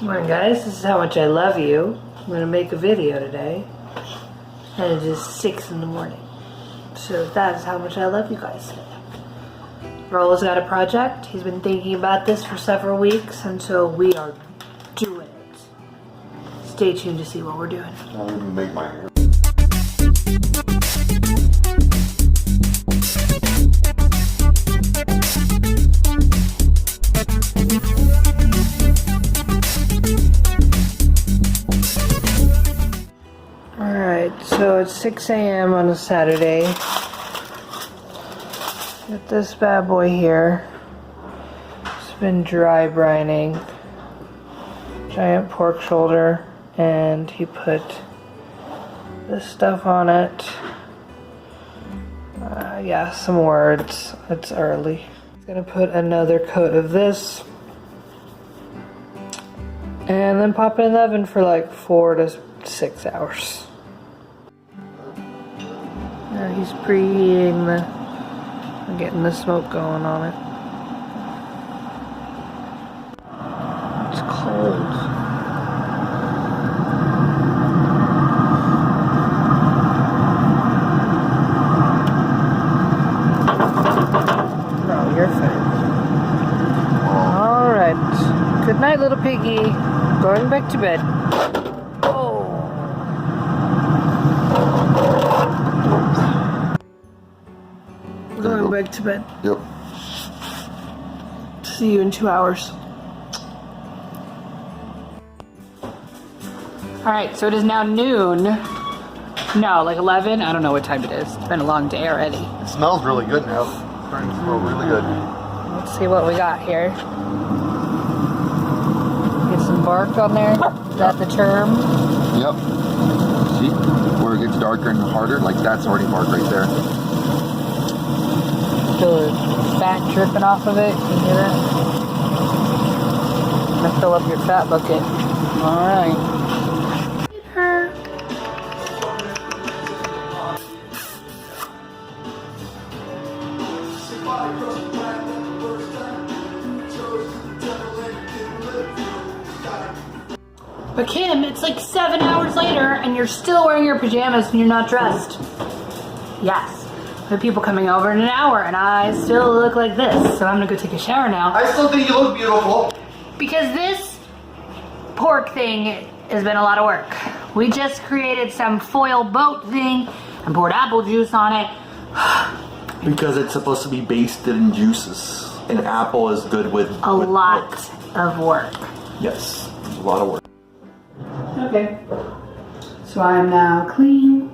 Morning guys, this is how much I love you. I'm going to make a video today. And it is 6 in the morning. So that is how much I love you guys today. Rolo's got a project. He's been thinking about this for several weeks, and so we are doing it. Stay tuned to see what we're doing. I'm going to make my hair. Alright, so it's 6 a.m. on a Saturday. Got this bad boy here. It's been dry brining. Giant pork shoulder, and he put this stuff on it. Yeah, some words. It's early. He's gonna put another coat of this. And then pop it in the oven for like 4 to 6 hours. Now he's preheating getting the smoke going on it. It's cold. No, you're fine. Alright. Good night, little piggy. Going back to bed. Going back to bed. Yep. See you in 2 hours. Alright, so it is now noon. No, like 11? I don't know what time it is. It's been a long day already. It smells really good now. It's starting to smell really good. Let's see what we got here. Get some bark on there. Is that the term? Yep. See? Where it gets darker and harder, like that's already bark right there. Feel the fat dripping off of it. Can you hear that? I'm gonna fill up your fat bucket. Alright. But Kim, it's like 7 hours later and you're still wearing your pajamas and you're not dressed. Yes. There are people coming over in an hour and I still look like this. So I'm gonna go take a shower now. I still think you look beautiful. Because this pork thing has been a lot of work. We just created some foil boat thing and poured apple juice on it. Because it's supposed to be basted in juices. And apple is good with a lot milk. of work. Yes, it's a lot of work. Okay. So I'm now clean.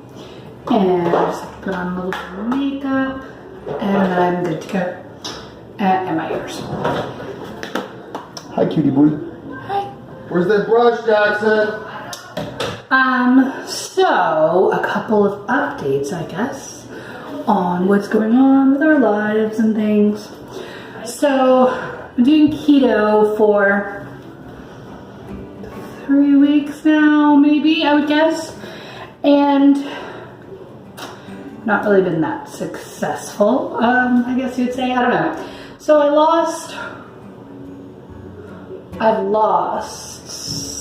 And I just put on a little bit of makeup, and then I'm good to go. And my ears. Hi, cutie boy. Hi. Where's that brush, Jackson? So a couple of updates, I guess, on what's going on with our lives and things. So I'm doing keto for 3 weeks now, maybe, I would guess. And not really been that successful, I guess you'd say. I don't know. So I've lost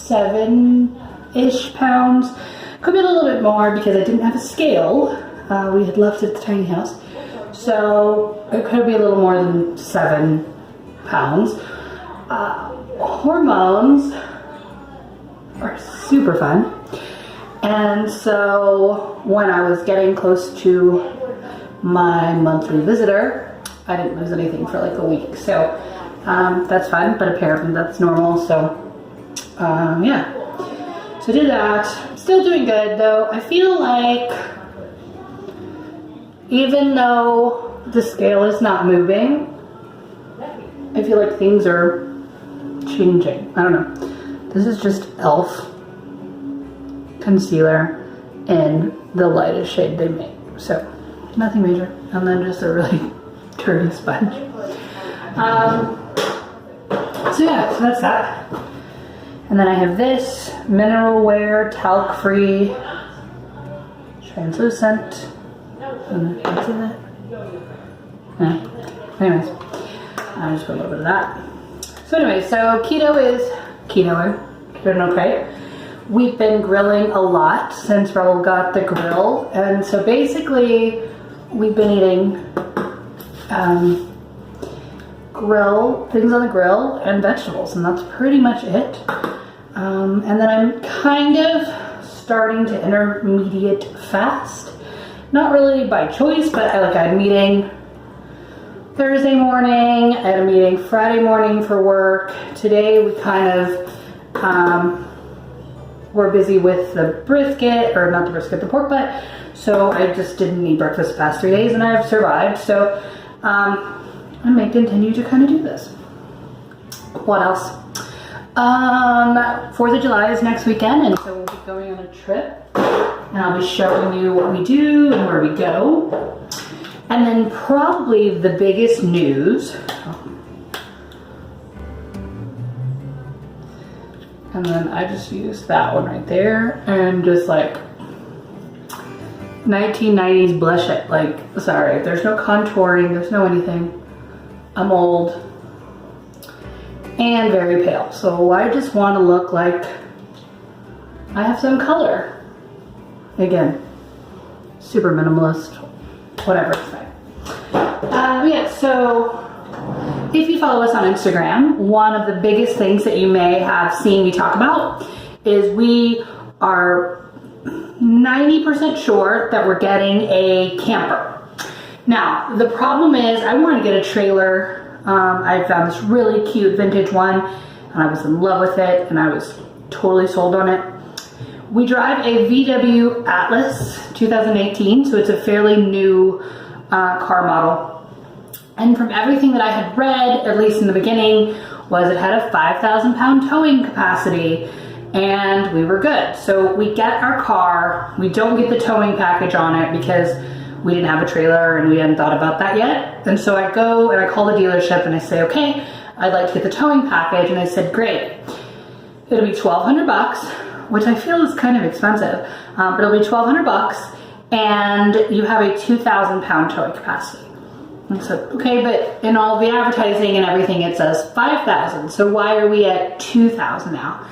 7-ish pounds. Could be a little bit more because I didn't have a scale. We had left at the tiny house. So it could be a little more than 7 pounds. Hormones are super fun. And so when I was getting close to my monthly visitor, I didn't lose anything for like a week. So that's fun, but apparently that's normal. So yeah. So I did that. Still doing good though. I feel like even though the scale is not moving, I feel like things are changing. I don't know. This is just e.l.f. concealer in the lightest shade they make. So nothing major. And then just a really dirty sponge. So yeah, so that's that. And then I have this mineral wear talc free translucent. Can you see that? Yeah. Anyways, I just put a little bit of that. So anyway, so keto is ketoing. been okay. We've been grilling a lot since Raul got the grill, and so basically we've been eating grill things on the grill and vegetables, and that's pretty much it. And then I'm kind of starting to intermediate fast. Not really by choice, but I had a meeting Thursday morning, I had a meeting Friday morning for work. Today we kind of were busy with the brisket, or not the brisket, the pork butt. So I just didn't eat breakfast the past 3 days, and I've survived. So I may continue to kind of do this. What else? 4th of July is next weekend, and so we'll be going on a trip. And I'll be showing you what we do and where we go. And then probably the biggest news, and then I just used that one right there and just like 1990s blush it. Like, sorry, there's no contouring, there's no anything. I'm old and very pale, so I just want to look like I have some color. Again, super minimalist, whatever it's like. Yeah, so if you follow us on Instagram, one of the biggest things that you may have seen me talk about is we are 90% sure that we're getting a camper. Now, the problem is I want to get a trailer. I found this really cute vintage one, and I was in love with it, and I was totally sold on it. We drive a VW Atlas 2018, so it's a fairly new car model. And from everything that I had read, at least in the beginning, was it had a 5,000 pound towing capacity, and we were good. So we get our car, we don't get the towing package on it because we didn't have a trailer and we hadn't thought about that yet. And so I go and I call the dealership and I say, okay, I'd like to get the towing package. And they said, great, it'll be $1,200, which I feel is kind of expensive, but it'll be $1,200, and you have a 2,000 pound towing capacity. And I said, okay, but in all the advertising and everything, it says 5,000. So why are we at 2,000 now?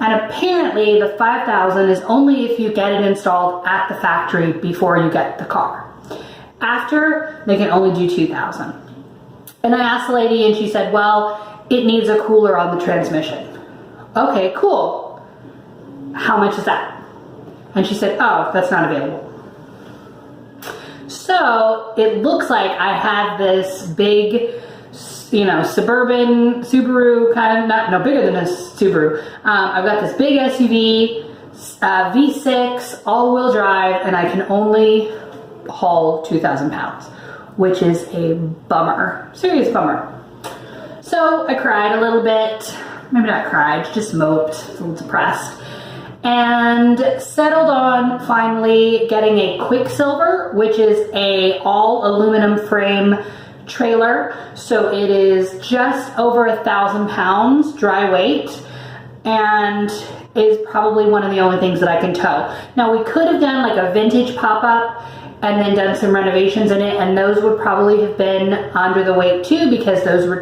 And apparently the 5,000 is only if you get it installed at the factory before you get the car. After, they can only do 2,000. And I asked the lady and she said, well, it needs a cooler on the transmission. Okay, cool. How much is that? And she said, oh, that's not available. So it looks like I have this big, suburban Subaru, kind of, no, bigger than a Subaru. I've got this big SUV, V6, all-wheel drive, and I can only haul 2,000 pounds, which is a bummer, serious bummer. So I cried a little bit, maybe not cried, just moped, a little depressed, and settled on finally getting a Quicksilver, which is a all aluminum frame trailer. So it is just over 1,000 pounds dry weight and is probably one of the only things that I can tow. Now we could have done like a vintage pop-up and then done some renovations in it, and those would probably have been under the weight too, because those were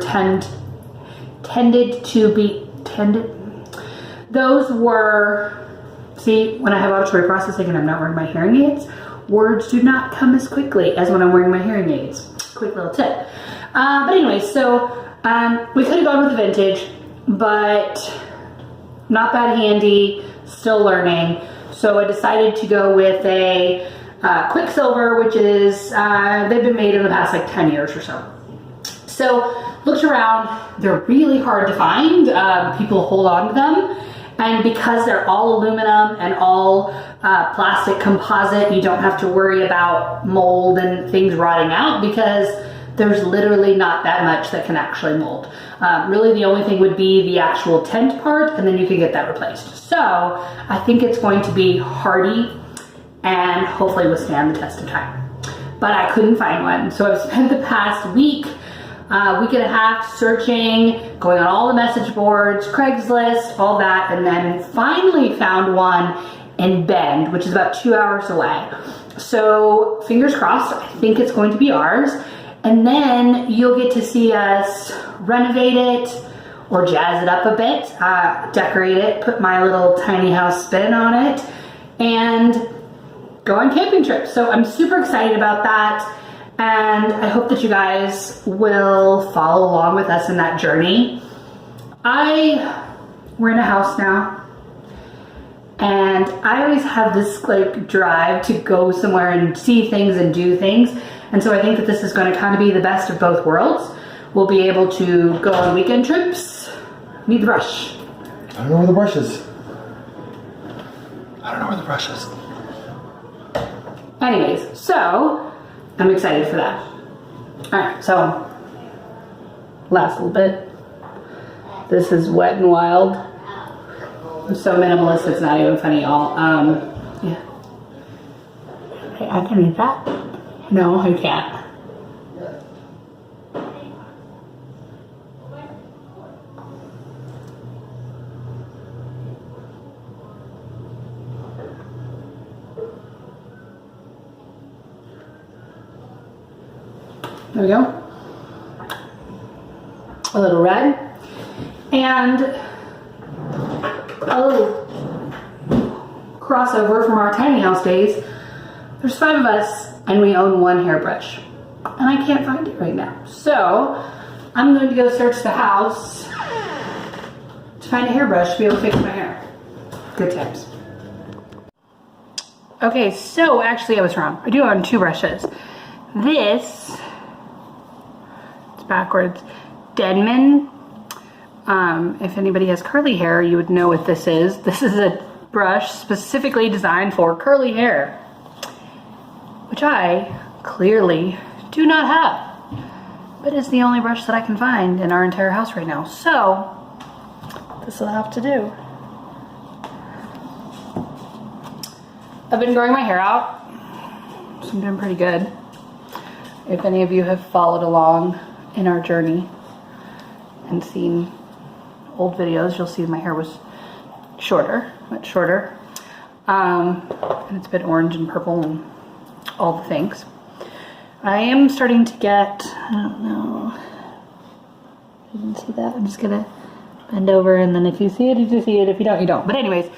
those were, see, when I have auditory processing and I'm not wearing my hearing aids, words do not come as quickly as when I'm wearing my hearing aids. Quick little tip. But anyway, so we could have gone with the vintage, but not that handy, still learning. So I decided to go with a Quicksilver, which is, they've been made in the past like 10 years or so. So looked around, they're really hard to find. People hold on to them. And because they're all aluminum and all plastic composite, you don't have to worry about mold and things rotting out, because there's literally not that much that can actually mold. Really the only thing would be the actual tent part, and then you can get that replaced. So I think it's going to be hardy and hopefully withstand the test of time. But I couldn't find one. So I've spent the past week and a half searching, going on all the message boards, Craigslist, all that, and then finally found one in Bend, which is about 2 hours away. So fingers crossed, I think it's going to be ours. And then you'll get to see us renovate it, or jazz it up a bit, decorate it, put my little tiny house spin on it, and go on camping trips. So I'm super excited about that, and I hope that you guys will follow along with us in that journey. We're in a house now, and I always have this like drive to go somewhere and see things and do things, and so I think that this is going to kind of be the best of both worlds. We'll be able to go on weekend trips. Need the brush. I don't know where the brush is. I don't know where the brush is. Anyways, so I'm excited for that. Alright, so last little bit. This is Wet and Wild. I'm so minimalist, it's not even funny, y'all. Yeah. Okay, I can eat that. No, I can't. There we go. A little red. And a little crossover from our tiny house days. There's 5 of us and we own 1 hairbrush. And I can't find it right now. So I'm going to go search the house to find a hairbrush to be able to fix my hair. Good times. Okay, so actually I was wrong. I do own 2 brushes. This, it's backwards, Denman. If anybody has curly hair, you would know what this is. This is a brush specifically designed for curly hair, which I clearly do not have, but it's the only brush that I can find in our entire house right now. So this will have to do. I've been growing my hair out, so I'm doing pretty good. If any of you have followed along in our journey and seen old videos, you'll see my hair was shorter, much shorter. And it's been orange and purple and all the things. I am starting to get, I don't know, you didn't see that? I'm just gonna bend over, and then if you see it, you see it. If you don't, you don't. But anyways,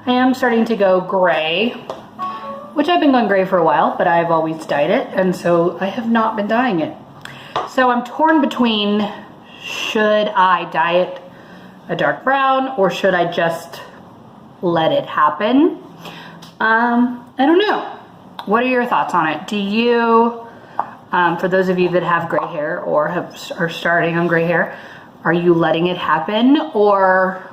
I am starting to go gray, which I've been going gray for a while, but I've always dyed it, and so I have not been dyeing it. So I'm torn between, should I dye it a dark brown, or should I just let it happen? I don't know. What are your thoughts on it? Do you, for those of you that have gray hair or are starting on gray hair, are you letting it happen, or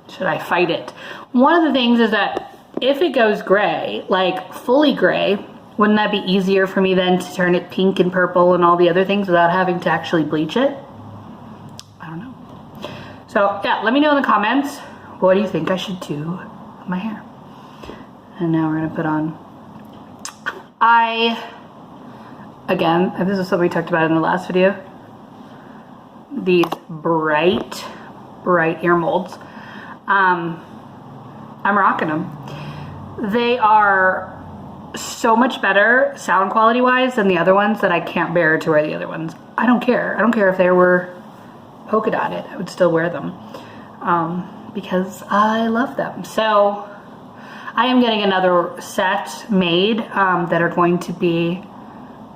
should I fight it? One of the things is that if it goes gray, like fully gray, wouldn't that be easier for me then to turn it pink and purple and all the other things without having to actually bleach it? I don't know. So yeah, let me know in the comments, what do you think I should do with my hair? And now we're gonna put on, again, this is something we talked about in the last video, these bright ear molds. I'm rocking them. They are so much better sound quality wise than the other ones that I can't bear to wear the other ones. I don't care. I don't care if they were polka dotted. I would still wear them because I love them. So I am getting another set made that are going to be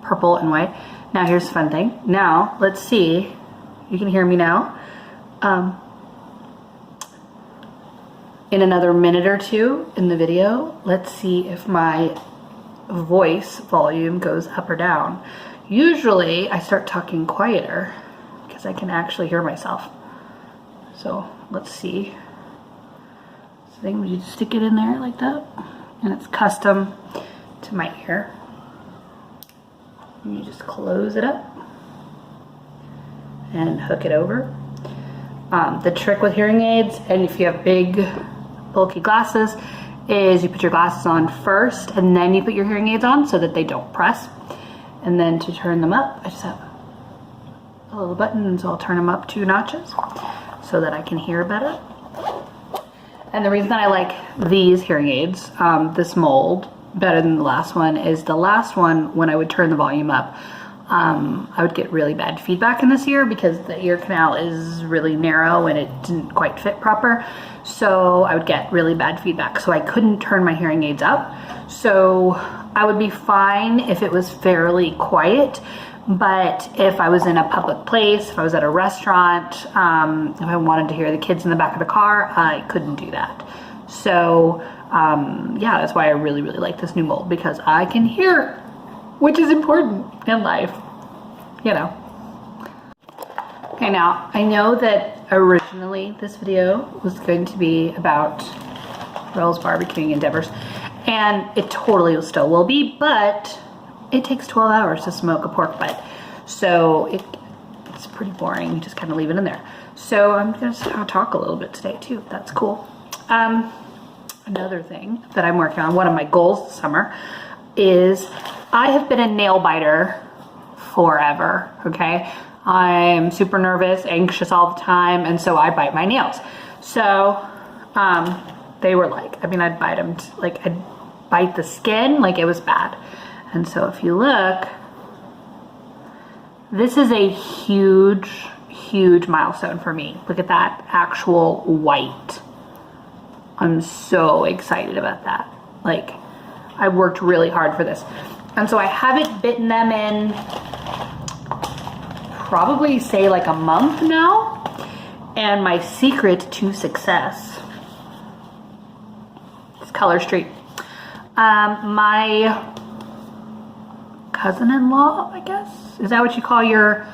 purple and white. Now here's the fun thing. Now let's see. You can hear me now. In another minute or two in the video, let's see if my voice volume goes up or down. Usually I start talking quieter because I can actually hear myself. So let's see. This thing, you just stick it in there like that, and it's custom to my ear. And you just close it up and hook it over. The trick with hearing aids, and if you have big bulky glasses, is you put your glasses on first and then you put your hearing aids on so that they don't press. And then to turn them up, I just have a little button, and so I'll turn them up 2 notches so that I can hear better. And the reason that I like these hearing aids, this mold, better than the last one, is the last one, when I would turn the volume up, I would get really bad feedback in this ear because the ear canal is really narrow and it didn't quite fit proper. So I would get really bad feedback. So I couldn't turn my hearing aids up. So I would be fine if it was fairly quiet. But if I was in a public place, if I was at a restaurant, if I wanted to hear the kids in the back of the car, I couldn't do that. So yeah, that's why I really, really like this new mold, because I can hear, which is important in life, you know. Okay, now I know that originally this video was going to be about Roel's barbecuing endeavors, and it totally still will be, but it takes 12 hours to smoke a pork butt, so it's pretty boring. You just kind of leave it in there. So I'm going to talk a little bit today too. That's cool. Another thing that I'm working on, one of my goals this summer, is I have been a nail biter forever, okay? I'm super nervous, anxious all the time, and so I bite my nails. So they were like, I mean, I'd bite them, like I'd bite the skin like it was bad. And so if you look, this is a huge, huge milestone for me. Look at that actual white. I'm so excited about that. Like, I worked really hard for this. And so I haven't bitten them in probably say like a month now. And my secret to success is Color Street. My cousin-in-law, I guess? Is that what you call your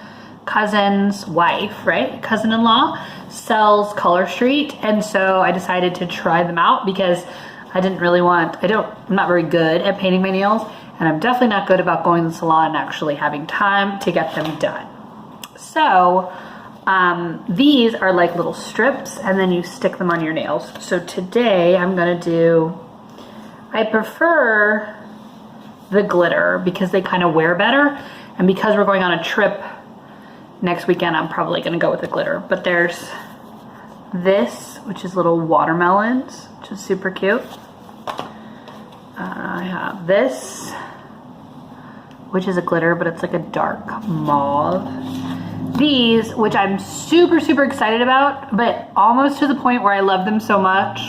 cousin's wife, right? Cousin-in-law sells Color Street, and so I decided to try them out because I didn't really want, I'm not very good at painting my nails, and I'm definitely not good about going to the salon and actually having time to get them done. So these are like little strips, and then you stick them on your nails. So today I'm gonna do, I prefer the glitter because they kind of wear better, and because we're going on a trip next weekend, I'm probably gonna go with the glitter. But there's this, which is little watermelons, which is super cute. I have this, which is a glitter, but it's like a dark mauve. These, which I'm super, super excited about, but almost to the point where I love them so much,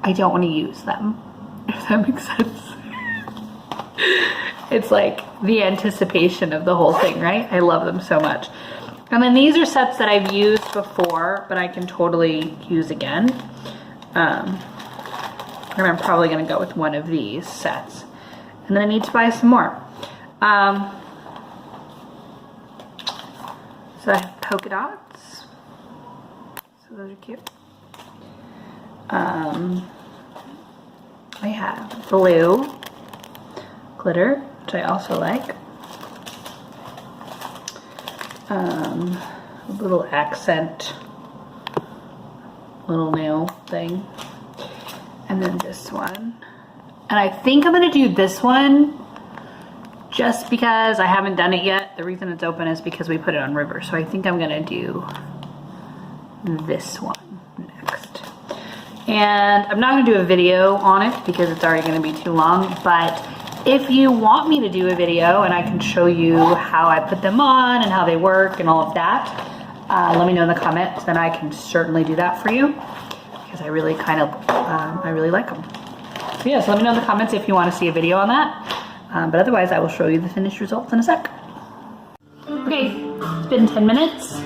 I don't want to use them, if that makes sense. It's like the anticipation of the whole thing, right? I love them so much. And then these are sets that I've used before, but I can totally use again. And I'm probably gonna go with one of these sets. And then I need to buy some more. So I have polka dots. So those are cute. I have blue glitter, which I also like. A little accent, little nail thing. And then this one. And I think I'm gonna do this one just because I haven't done it yet. The reason it's open is because we put it on river. So I think I'm gonna do this one next. And I'm not gonna do a video on it because it's already gonna be too long, but if you want me to do a video and I can show you how I put them on and how they work and all of that, let me know in the comments, then I can certainly do that for you because I really I really like them. So yeah, so let me know in the comments if you want to see a video on that. But otherwise, I will show you the finished results in a sec. Okay, it's been 10 minutes.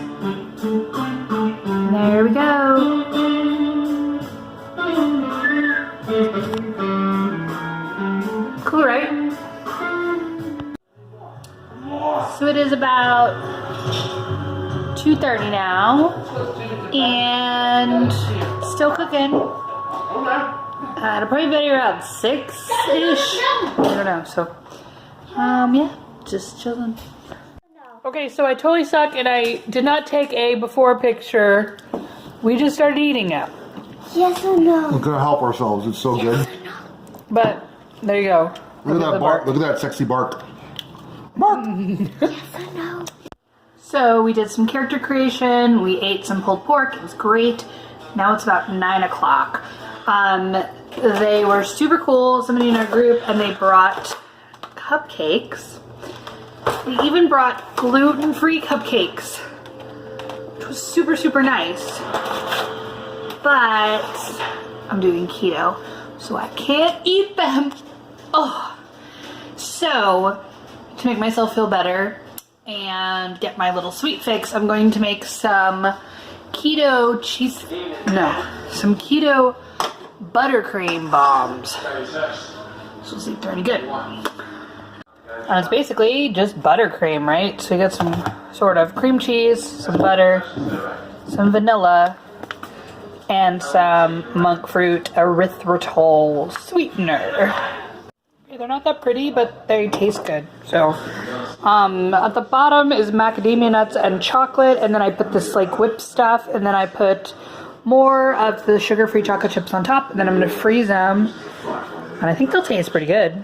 There we go. Cool, right? So it is about 2:30 now, and still cooking. It'll probably be around 6-ish. I don't know. So, yeah, just chilling. Okay, so I totally suck, and I did not take a before picture. We just started eating it. Yes or no? We're gonna help ourselves. It's so good. But there you go. Look at that bark. Look at that sexy bark. Bark. Yes or no? So we did some character creation. We ate some pulled pork. It was great. Now it's about 9 o'clock. They were super cool. Somebody in our group, and they brought cupcakes. They even brought gluten-free cupcakes, which was super, super nice. But I'm doing keto, so I can't eat them. Oh, so to make myself feel better and get my little sweet fix, I'm going to make some keto buttercream bombs. So we'll see if they're any good. And it's basically just buttercream, right? So you get some sort of cream cheese, some butter, some vanilla, and some monk fruit erythritol sweetener. Okay, they're not that pretty, but they taste good. So at the bottom is macadamia nuts and chocolate, and then I put this like whipped stuff, and then I put more of the sugar-free chocolate chips on top, and then I'm gonna freeze them, and I think they'll taste pretty good.